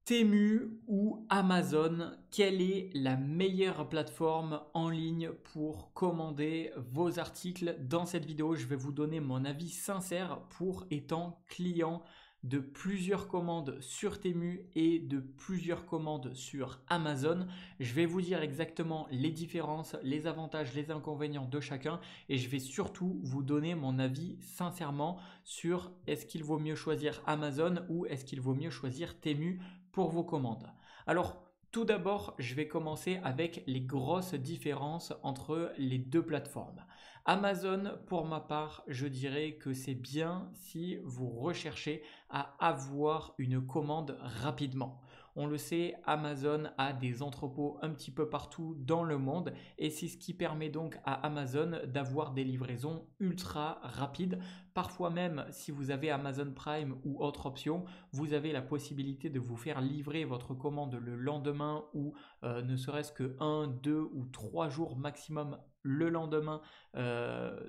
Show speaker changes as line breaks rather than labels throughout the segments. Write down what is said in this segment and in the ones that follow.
Temu ou Amazon, quelle est la meilleure plateforme en ligne pour commander vos articles? Dans cette vidéo, je vais vous donner mon avis sincère pour étant client de plusieurs commandes sur Temu et de plusieurs commandes sur Amazon. Je vais vous dire exactement les différences, les avantages, les inconvénients de chacun et je vais surtout vous donner mon avis sincèrement sur est-ce qu'il vaut mieux choisir Amazon ou est-ce qu'il vaut mieux choisir Temu pour vos commandes. Alors, tout d'abord, je vais commencer avec les grosses différences entre les deux plateformes. Amazon, pour ma part, je dirais que c'est bien si vous recherchez à avoir une commande rapidement. On le sait, Amazon a des entrepôts un petit peu partout dans le monde et c'est ce qui permet donc à Amazon d'avoir des livraisons ultra rapides. Parfois même, si vous avez Amazon Prime ou autre option, vous avez la possibilité de vous faire livrer votre commande le lendemain ou ne serait-ce que 1, 2 ou 3 jours maximum le lendemain.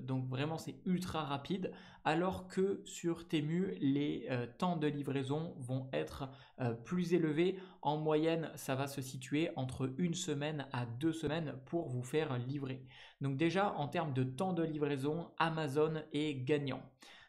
Donc vraiment c'est ultra rapide. Alors que sur Temu, les temps de livraison vont être plus élevés. En moyenne, ça va se situer entre 1 semaine à 2 semaines pour vous faire livrer. Donc déjà, en termes de temps de livraison, Amazon est gagnant.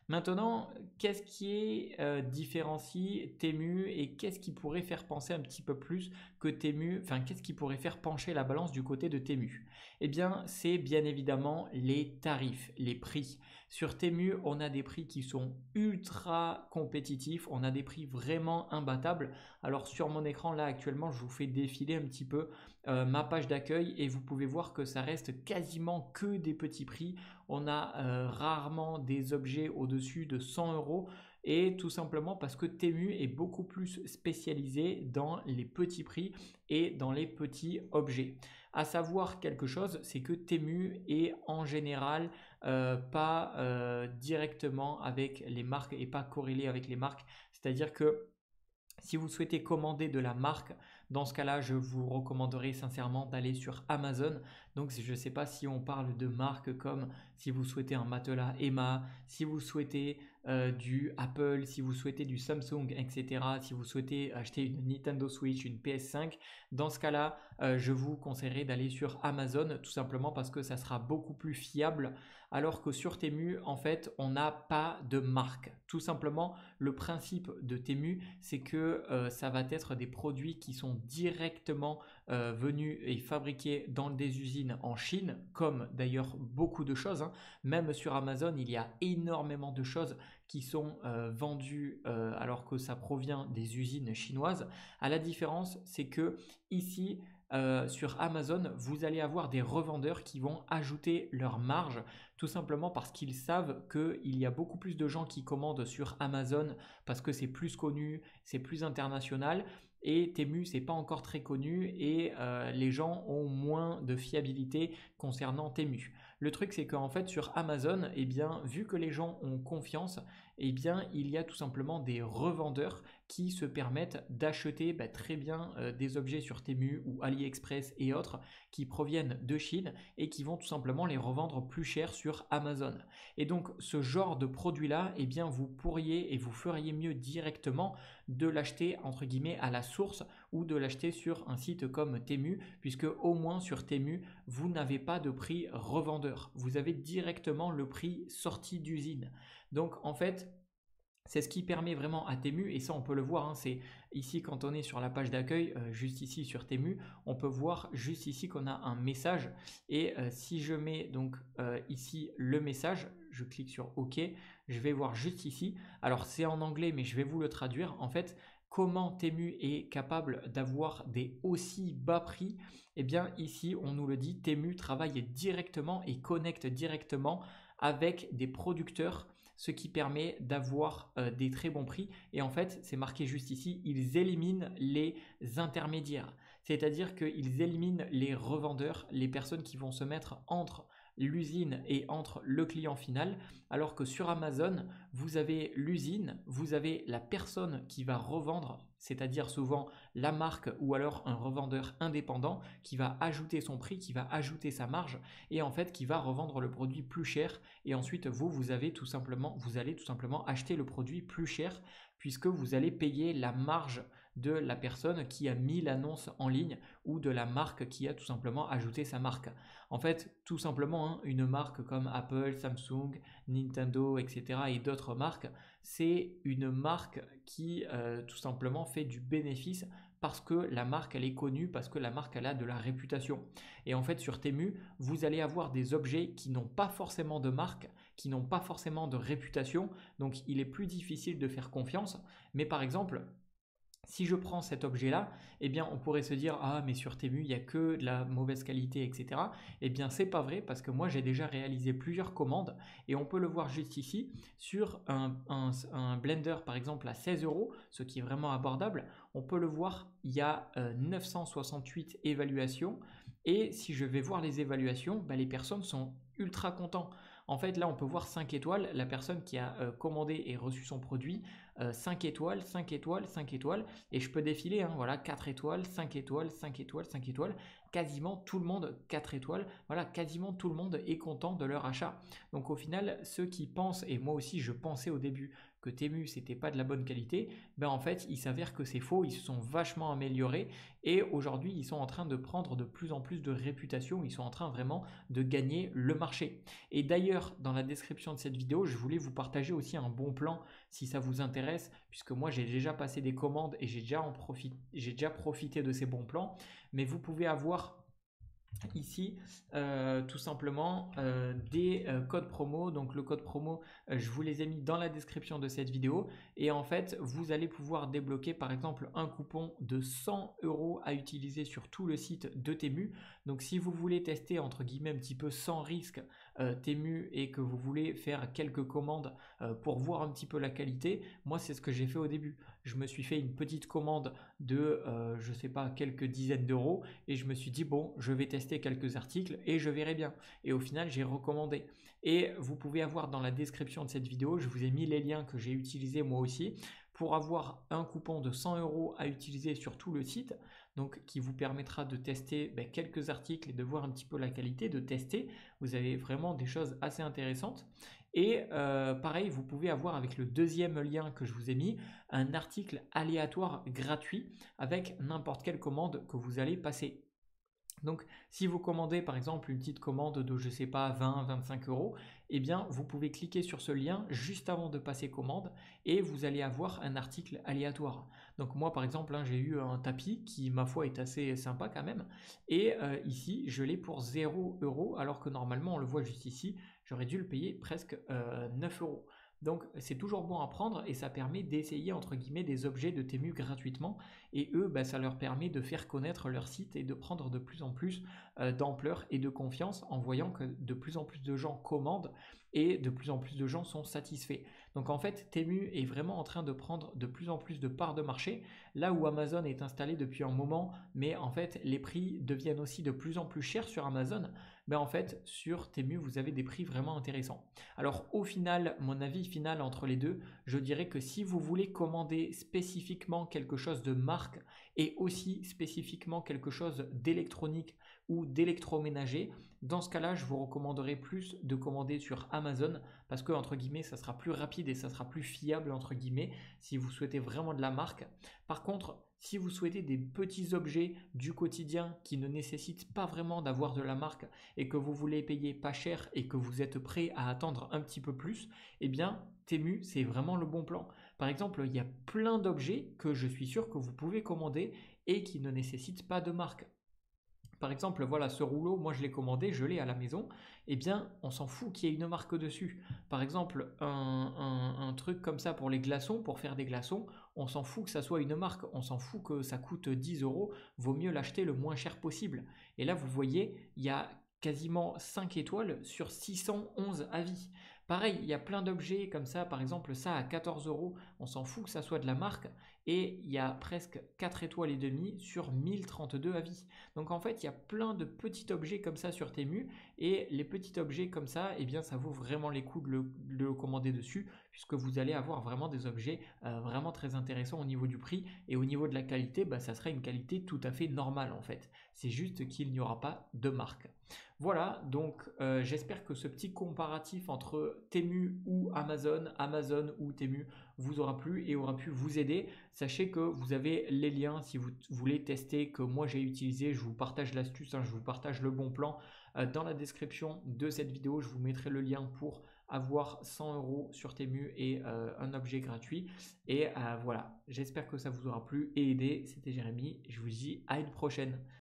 Maintenant, qu'est-ce qui différencie Temu et qu'est-ce qui pourrait faire penser un petit peu plus que Temu, enfin qu'est-ce qui pourrait faire pencher la balance du côté de Temu? Eh bien, c'est bien évidemment les tarifs, les prix. Sur Temu, on a des prix qui sont ultra compétitifs, on a des prix vraiment imbattables. Alors sur mon écran là actuellement, je vous fais défiler un petit peu ma page d'accueil et vous pouvez voir que ça reste quasiment que des petits prix. On a rarement des objets au-dessus de 100 euros et tout simplement parce que Temu est beaucoup plus spécialisé dans les petits prix et dans les petits objets. À savoir quelque chose, c'est que Temu est en général pas directement avec les marques et pas corrélé avec les marques. C'est-à-dire que si vous souhaitez commander de la marque, dans ce cas-là, je vous recommanderais sincèrement d'aller sur Amazon. Donc, je ne sais pas si on parle de marques comme si vous souhaitez un matelas Emma, si vous souhaitez du Apple, si vous souhaitez du Samsung, etc. Si vous souhaitez acheter une Nintendo Switch, une PS5, dans ce cas-là, je vous conseillerais d'aller sur Amazon tout simplement parce que ça sera beaucoup plus fiable. Alors que sur Temu, en fait, on n'a pas de marque. Tout simplement, le principe de Temu, c'est que ça va être des produits qui sont directement venus et fabriqués dans des usines en Chine, comme d'ailleurs beaucoup de choses. Même sur Amazon, il y a énormément de choses qui sont vendues alors que ça provient des usines chinoises. À la différence, c'est que ici, sur Amazon, vous allez avoir des revendeurs qui vont ajouter leur marge, tout simplement parce qu'ils savent qu'il y a beaucoup plus de gens qui commandent sur Amazon parce que c'est plus connu, c'est plus international. Et Temu, c'est pas encore très connu et les gens ont moins de fiabilité concernant Temu. Le truc, c'est qu'en fait, sur Amazon, eh bien, vu que les gens ont confiance, eh bien, il y a tout simplement des revendeurs qui se permettent d'acheter très bien des objets sur Temu ou AliExpress et autres qui proviennent de Chine et qui vont tout simplement les revendre plus cher sur Amazon. Et donc, ce genre de produit-là, eh bien, vous pourriez et vous feriez mieux directement de l'acheter entre guillemets à la source ou de l'acheter sur un site comme Temu, puisque au moins sur Temu, vous n'avez pas de prix revendeur. Vous avez directement le prix sorti d'usine. Donc en fait, c'est ce qui permet vraiment à Temu, et ça on peut le voir, c'est ici quand on est sur la page d'accueil, juste ici sur Temu, on peut voir juste ici qu'on a un message, et si je mets donc ici le message, je clique sur OK, je vais voir juste ici, alors c'est en anglais mais je vais vous le traduire, en fait, comment Temu est capable d'avoir des aussi bas prix, eh bien ici on nous le dit, Temu travaille directement et connecte directement avec des producteurs, ce qui permet d'avoir des très bons prix. Et en fait, c'est marqué juste ici, ils éliminent les intermédiaires. C'est-à-dire qu'ils éliminent les revendeurs, les personnes qui vont se mettre entre l'usine et entre le client final, alors que sur Amazon, vous avez l'usine, vous avez la personne qui va revendre, c'est-à-dire souvent la marque ou alors un revendeur indépendant qui va ajouter son prix, qui va ajouter sa marge et en fait qui va revendre le produit plus cher et ensuite vous allez tout simplement acheter le produit plus cher puisque vous allez payer la marge de la personne qui a mis l'annonce en ligne ou de la marque qui a tout simplement ajouté sa marque. En fait, tout simplement, hein, une marque comme Apple, Samsung, Nintendo, etc. et d'autres marques, c'est une marque qui tout simplement fait du bénéfice parce que la marque elle est connue, parce que la marque elle a de la réputation. Et en fait sur Temu, vous allez avoir des objets qui n'ont pas forcément de marque, qui n'ont pas forcément de réputation, donc il est plus difficile de faire confiance. Mais par exemple, si je prends cet objet-là, eh bien, on pourrait se dire ah mais sur Temu il n'y a que de la mauvaise qualité, etc. Eh bien, c'est pas vrai parce que moi j'ai déjà réalisé plusieurs commandes et on peut le voir juste ici sur un blender par exemple à 16 euros, ce qui est vraiment abordable. On peut le voir, il y a 968 évaluations et si je vais voir les évaluations, bah, les personnes sont ultra contents. En fait, là, on peut voir 5 étoiles. La personne qui a commandé et reçu son produit, 5 étoiles, 5 étoiles, 5 étoiles. Et je peux défiler, hein, voilà, 4 étoiles, 5 étoiles, 5 étoiles, 5 étoiles. Quasiment tout le monde, 4 étoiles. Voilà, quasiment tout le monde est content de leur achat. Donc au final, ceux qui pensent, et moi aussi je pensais au début que Temu c'était pas de la bonne qualité, ben en fait il s'avère que c'est faux, ils se sont vachement améliorés et aujourd'hui ils sont en train de prendre de plus en plus de réputation, ils sont en train vraiment de gagner le marché. Et d'ailleurs dans la description de cette vidéo je voulais vous partager aussi un bon plan si ça vous intéresse, puisque moi j'ai déjà passé des commandes et j'ai déjà profité de ces bons plans, mais vous pouvez avoir ici tout simplement des codes promo. Donc le code promo je vous les ai mis dans la description de cette vidéo et en fait vous allez pouvoir débloquer par exemple un coupon de 100 euros à utiliser sur tout le site de Temu. Donc si vous voulez tester entre guillemets un petit peu sans risque Temu et que vous voulez faire quelques commandes pour voir un petit peu la qualité, moi c'est ce que j'ai fait au début. Je me suis fait une petite commande de je sais pas quelques dizaines d'euros et je me suis dit bon je vais tester quelques articles et je verrai bien. Et au final j'ai recommandé. Et vous pouvez avoir dans la description de cette vidéo, je vous ai mis les liens que j'ai utilisés moi aussi pour avoir un coupon de 100 euros à utiliser sur tout le site, donc qui vous permettra de tester quelques articles et de voir un petit peu la qualité, de tester. Vous avez vraiment des choses assez intéressantes. Et pareil, vous pouvez avoir avec le deuxième lien que je vous ai mis, un article aléatoire gratuit avec n'importe quelle commande que vous allez passer. Donc, si vous commandez par exemple une petite commande de, je sais pas, 20-25 euros, eh bien, vous pouvez cliquer sur ce lien juste avant de passer commande et vous allez avoir un article aléatoire. Donc, moi, par exemple, hein, j'ai eu un tapis qui, ma foi, est assez sympa quand même. Et ici, je l'ai pour 0 euros, alors que normalement, on le voit juste ici, j'aurais dû le payer presque 9 euros. Donc c'est toujours bon à prendre et ça permet d'essayer entre guillemets des objets de Temu gratuitement et eux ça leur permet de faire connaître leur site et de prendre de plus en plus d'ampleur et de confiance en voyant que de plus en plus de gens commandent et de plus en plus de gens sont satisfaits. Donc en fait Temu est vraiment en train de prendre de plus en plus de parts de marché là où Amazon est installé depuis un moment, mais en fait les prix deviennent aussi de plus en plus chers sur Amazon. En fait sur Temu vous avez des prix vraiment intéressants. Alors au final, mon avis final entre les deux, je dirais que si vous voulez commander spécifiquement quelque chose de marque et aussi spécifiquement quelque chose d'électronique ou d'électroménager, dans ce cas-là, je vous recommanderais plus de commander sur Amazon parce que entre guillemets, ça sera plus rapide et ça sera plus fiable entre guillemets si vous souhaitez vraiment de la marque. Par contre, si vous souhaitez des petits objets du quotidien qui ne nécessitent pas vraiment d'avoir de la marque et que vous voulez payer pas cher et que vous êtes prêt à attendre un petit peu plus, eh bien Temu c'est vraiment le bon plan. Par exemple, il y a plein d'objets que je suis sûr que vous pouvez commander et qui ne nécessitent pas de marque. Par exemple, voilà, ce rouleau, moi je l'ai commandé, je l'ai à la maison, eh bien, on s'en fout qu'il y ait une marque dessus. Par exemple, un truc comme ça pour les glaçons, pour faire des glaçons, on s'en fout que ça soit une marque, on s'en fout que ça coûte 10 euros, vaut mieux l'acheter le moins cher possible. Et là, vous voyez, il y a quasiment 5 étoiles sur 611 avis. Pareil, il y a plein d'objets comme ça, par exemple ça à 14 euros, on s'en fout que ça soit de la marque, et il y a presque 4 étoiles et demie sur 1032 avis. Donc en fait, il y a plein de petits objets comme ça sur Temu, et les petits objets comme ça, eh bien ça vaut vraiment les coups de le commander dessus, puisque vous allez avoir vraiment des objets vraiment très intéressants au niveau du prix, et au niveau de la qualité, ça sera une qualité tout à fait normale en fait. C'est juste qu'il n'y aura pas de marque. Voilà, donc j'espère que ce petit comparatif entre Temu ou Amazon, Amazon ou Temu vous aura plu et aura pu vous aider. Sachez que vous avez les liens si vous voulez tester que moi j'ai utilisé. Je vous partage l'astuce, je vous partage le bon plan. Dans la description de cette vidéo, je vous mettrai le lien pour avoir 100 € sur Temu et un objet gratuit. Et voilà, j'espère que ça vous aura plu et aidé. C'était Jérémy. Je vous dis à une prochaine.